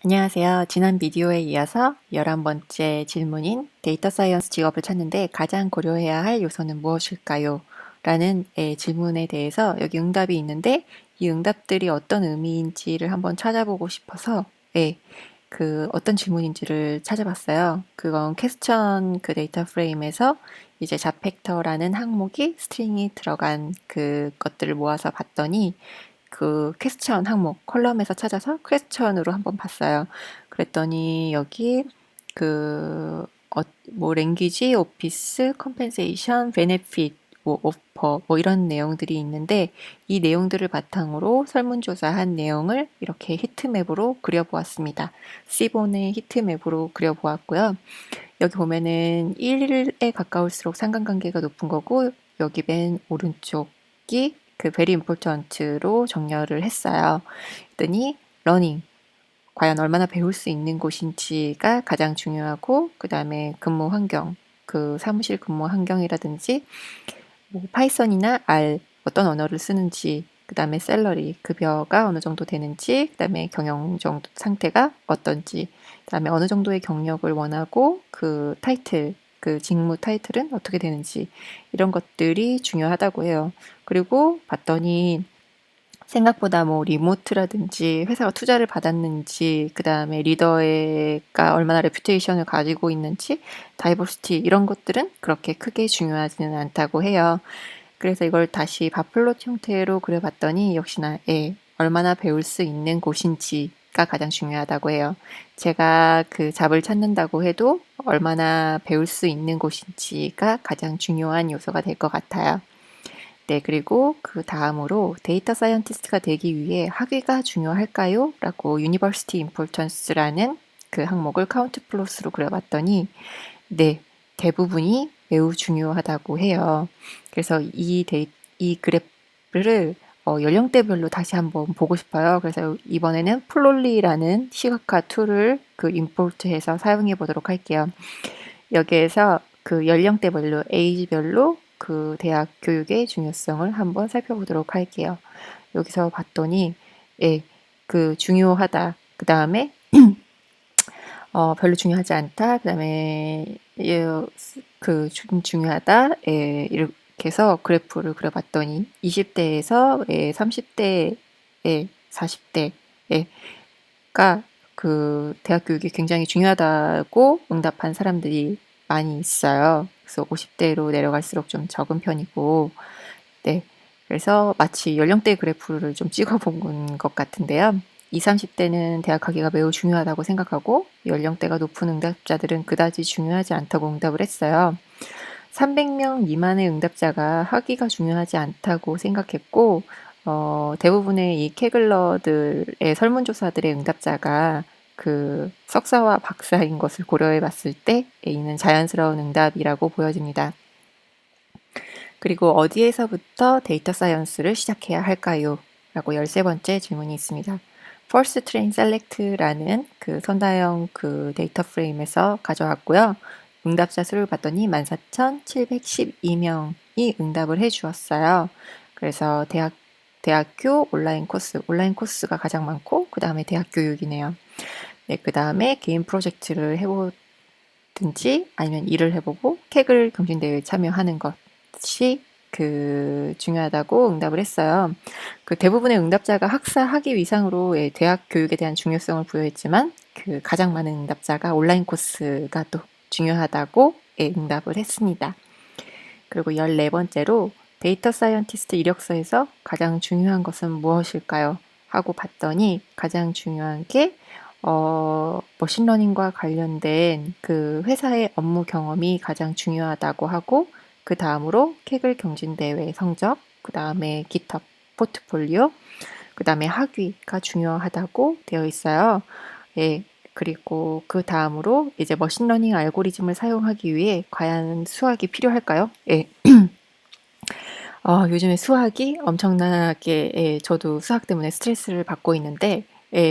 안녕하세요. 지난 비디오에 이어서 11번째 질문인 데이터 사이언스 직업을 찾는데 가장 고려해야 할 요소는 무엇일까요? 라는 질문에 대해서 여기 응답이 있는데 이 응답들이 어떤 의미인지를 한번 찾아보고 싶어서 그 어떤 질문인지를 찾아봤어요. 그건 퀘스천 그 데이터 프레임에서 이제 잡팩터라는 항목이 스트링이 들어간 그 것들을 모아서 봤더니 그 퀘스천 항목 컬럼에서 찾아서 퀘스천으로 한번 봤어요. 그랬더니 여기 그 뭐 랭귀지, 오피스, 컴펜세이션, 베네핏, 뭐 오퍼 뭐 이런 내용들이 있는데 이 내용들을 바탕으로 설문조사한 내용을 이렇게 히트맵으로 그려보았습니다. C본의 히트맵으로 그려보았고요. 여기 보면은 1에 가까울수록 상관관계가 높은 거고 여기 맨 오른쪽이 그 very important로 정렬을 했어요. 그랬더니 learning, 과연 얼마나 배울 수 있는 곳인지가 가장 중요하고 그 다음에 근무 환경, 그 사무실 근무 환경이라든지 뭐 파이썬이나 R 어떤 언어를 쓰는지 그 다음에 셀러리 급여가 어느 정도 되는지 그 다음에 경영 정도 상태가 어떤지 그 다음에 어느 정도의 경력을 원하고 그 타이틀 그 직무 타이틀은 어떻게 되는지 이런 것들이 중요하다고 해요. 그리고 봤더니 생각보다 뭐 리모트라든지 회사가 투자를 받았는지 그 다음에 리더가 얼마나 레퓨테이션을 가지고 있는지 다이버시티 이런 것들은 그렇게 크게 중요하지는 않다고 해요. 그래서 이걸 다시 바플롯 형태로 그려봤더니 역시나 얼마나 배울 수 있는 곳인지가 가장 중요하다고 해요. 제가 그 잡을 찾는다고 해도 얼마나 배울 수 있는 곳인지가 가장 중요한 요소가 될 것 같아요. 네, 그리고 그 다음으로 데이터 사이언티스트가 되기 위해 학위가 중요할까요? 라고 University Importance라는 그 항목을 카운트 플롯으로 그려봤더니 네, 대부분이 매우 중요하다고 해요. 그래서 이 그래프를 연령대별로 다시 한번 보고 싶어요. 그래서 이번에는 플롤리라는 시각화 툴을 그 임포트해서 사용해 보도록 할게요. 여기에서 그 연령대별로, 에이지별로 그 대학 교육의 중요성을 한번 살펴보도록 할게요. 여기서 봤더니 그 중요하다. 그 다음에 별로 중요하지 않다. 그다음에 그 중요하다. 이렇게 해서 그래프를 그려봤더니 20대에서 30대에 40대가 그 대학 교육이 굉장히 중요하다고 응답한 사람들이 많이 있어요. 그래서 50대로 내려갈수록 좀 적은 편이고, 네. 그래서 마치 연령대 그래프를 좀 찍어본 것 같은데요. 20, 30대는 대학 가기가 매우 중요하다고 생각하고 연령대가 높은 응답자들은 그다지 중요하지 않다고 응답을 했어요. 300명 미만의 응답자가 학위가 중요하지 않다고 생각했고 대부분의 이 캐글러들의 설문조사들의 응답자가 그 석사와 박사인 것을 고려해 봤을 때 있는 자연스러운 응답이라고 보여집니다. 그리고 어디에서부터 데이터 사이언스를 시작해야 할까요? 라고 13번째 질문이 있습니다. First Train Select라는 그 선다형 그 데이터 프레임에서 가져왔고요. 응답자 수를 봤더니 14,712명이 응답을 해 주었어요. 그래서 대학교 온라인 코스가 가장 많고 그 다음에 대학 교육이네요. 네, 그 다음에 개인 프로젝트를 해보든지 아니면 일을 해보고 캐글 경진대회에 참여하는 것이 그 중요하다고 응답을 했어요. 그 대부분의 응답자가 학사 학위 위상으로 대학 교육에 대한 중요성을 부여했지만 그 가장 많은 응답자가 온라인 코스가 또 중요하다고 응답을 했습니다. 그리고 14번째로 데이터 사이언티스트 이력서에서 가장 중요한 것은 무엇일까요? 하고 봤더니 가장 중요한 게 머신러닝과 관련된 그 회사의 업무 경험이 가장 중요하다고 하고 그 다음으로 캐글 경진대회 성적, 그 다음에 기타 포트폴리오, 그 다음에 학위가 중요하다고 되어 있어요. 예, 그리고 그 다음으로 이제 머신러닝 알고리즘을 사용하기 위해 과연 수학이 필요할까요? 예. 요즘에 수학이 엄청나게 저도 수학 때문에 스트레스를 받고 있는데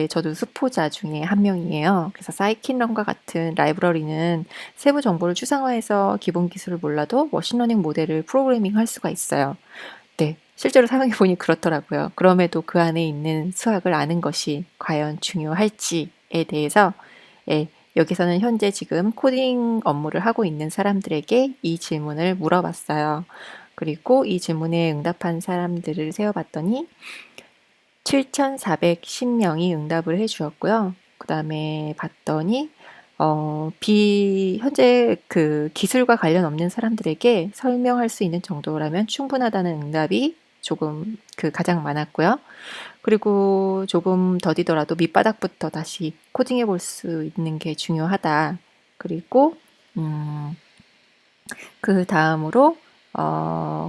저도 수포자 중에 한 명이에요. 그래서 사이킨런과 같은 라이브러리는 세부 정보를 추상화해서 기본 기술을 몰라도 머신러닝 모델을 프로그래밍 할 수가 있어요. 네, 실제로 사용해 보니 그렇더라고요. 그럼에도 그 안에 있는 수학을 아는 것이 과연 중요할지 대해서 여기서는 현재 지금 코딩 업무를 하고 있는 사람들에게 이 질문을 물어봤어요. 그리고 이 질문에 응답한 사람들을 세어봤더니 7,410명이 응답을 해주었고요. 그 다음에 봤더니 현재 그 기술과 관련 없는 사람들에게 설명할 수 있는 정도라면 충분하다는 응답이 조금 가장 많았고요. 그리고 조금 더디더라도 밑바닥부터 다시 코딩해 볼 수 있는 게 중요하다. 그리고 그 다음으로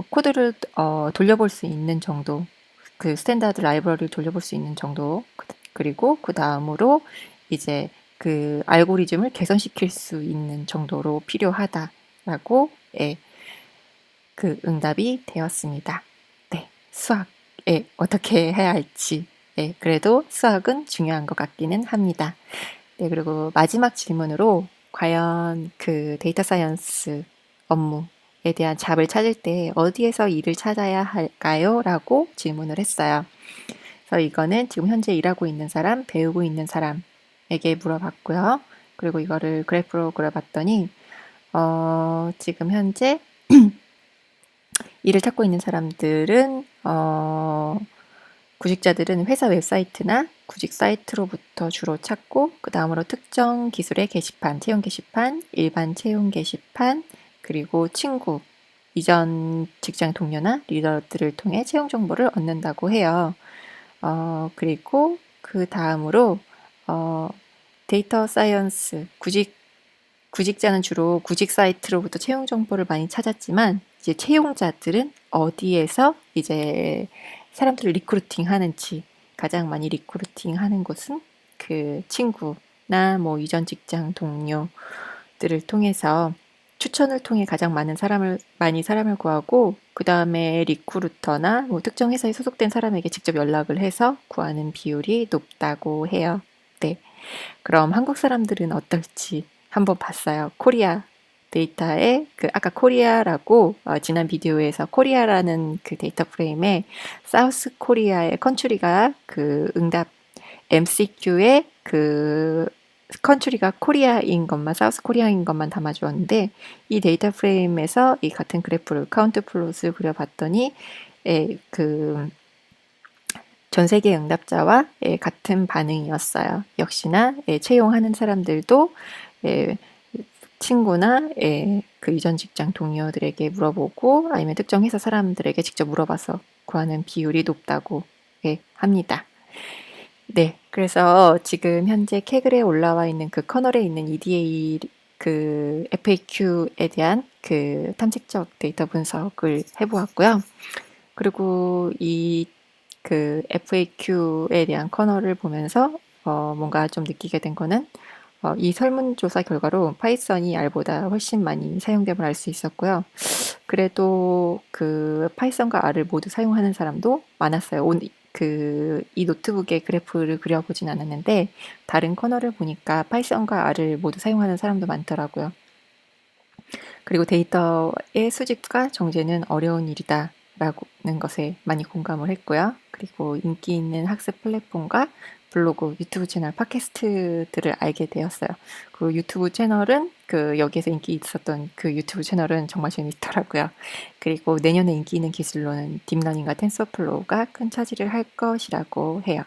코드를 돌려볼 수 있는 정도, 그 스탠다드 라이브러리를 돌려볼 수 있는 정도, 그리고 그 다음으로 이제 그 알고리즘을 개선시킬 수 있는 정도로 필요하다라고 그 응답이 되었습니다. 네, 수학에 어떻게 해야 할지. 그래도 수학은 중요한 것 같기는 합니다. 네, 그리고 마지막 질문으로 과연 그 데이터 사이언스 업무에 대한 잡을 찾을 때 어디에서 일을 찾아야 할까요? 라고 질문을 했어요. 그래서 이거는 지금 현재 일하고 있는 사람, 배우고 있는 사람에게 물어봤고요. 그리고 이거를 그래프로 그려봤더니 지금 현재 일을 찾고 있는 사람들은 구직자들은 회사 웹사이트나 구직 사이트로부터 주로 찾고 그 다음으로 특정 기술의 게시판, 채용 게시판, 일반 채용 게시판, 그리고 친구, 이전 직장 동료나 리더들을 통해 채용 정보를 얻는다고 해요. 그리고 그 다음으로 데이터 사이언스, 구직자는 주로 구직 사이트로부터 채용 정보를 많이 찾았지만 이제 채용자들은 어디에서 이제 사람들을 리크루팅 하는지 가장 많이 리크루팅 하는 곳은 그 친구나 뭐 이전 직장 동료들을 통해서 추천을 통해 가장 많은 사람을 구하고 그 다음에 리크루터나 뭐 특정 회사에 소속된 사람에게 직접 연락을 해서 구하는 비율이 높다고 해요. 네. 그럼 한국 사람들은 어떨지 한번 봤어요. 코리아 데이터에 아까 코리아라고 지난 비디오에서 코리아라는 그 데이터 프레임에 사우스 코리아의 컨트리가 그 응답 MCQ에 그 컨트리가 코리아인 것만 사우스 코리아인 것만 담아주었는데 이 데이터 프레임에서 이 같은 그래프를 카운트 플롯을 그려봤더니 그 전 세계 응답자와 같은 반응이었어요. 역시나 채용하는 사람들도 친구나 그 이전 직장 동료들에게 물어보고 아니면 특정 회사 사람들에게 직접 물어봐서 구하는 비율이 높다고 합니다. 네, 그래서 지금 현재 케글에 올라와 있는 그 커널에 있는 EDA 그 FAQ에 대한 그 탐색적 데이터 분석을 해보았고요. 그리고 이 그 FAQ에 대한 커널을 보면서 뭔가 좀 느끼게 된 거는 이 설문조사 결과로 파이썬이 R보다 훨씬 많이 사용됨을 알 수 있었고요. 그래도 그 파이썬과 R을 모두 사용하는 사람도 많았어요. 이 노트북에 그래프를 그려보진 않았는데 다른 커널을 보니까 파이썬과 R을 모두 사용하는 사람도 많더라고요. 그리고 데이터의 수집과 정제는 어려운 일이다. 라는 것에 많이 공감을 했고요. 그리고 인기 있는 학습 플랫폼과 블로그, 유튜브 채널, 팟캐스트들을 알게 되었어요. 그 유튜브 채널은 여기에서 인기 있었던 그 유튜브 채널은 정말 재밌더라고요. 그리고 내년에 인기 있는 기술로는 딥러닝과 텐서플로우가 큰 차지를 할 것이라고 해요.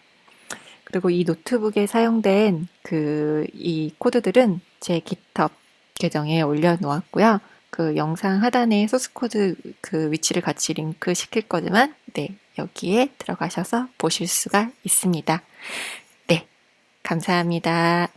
그리고 이 노트북에 사용된 이 코드들은 제 GitHub 계정에 올려놓았고요. 그 영상 하단에 소스 코드 그 위치를 같이 링크 시킬 거지만, 네, 여기에 들어가셔서 보실 수가 있습니다. 네, 감사합니다.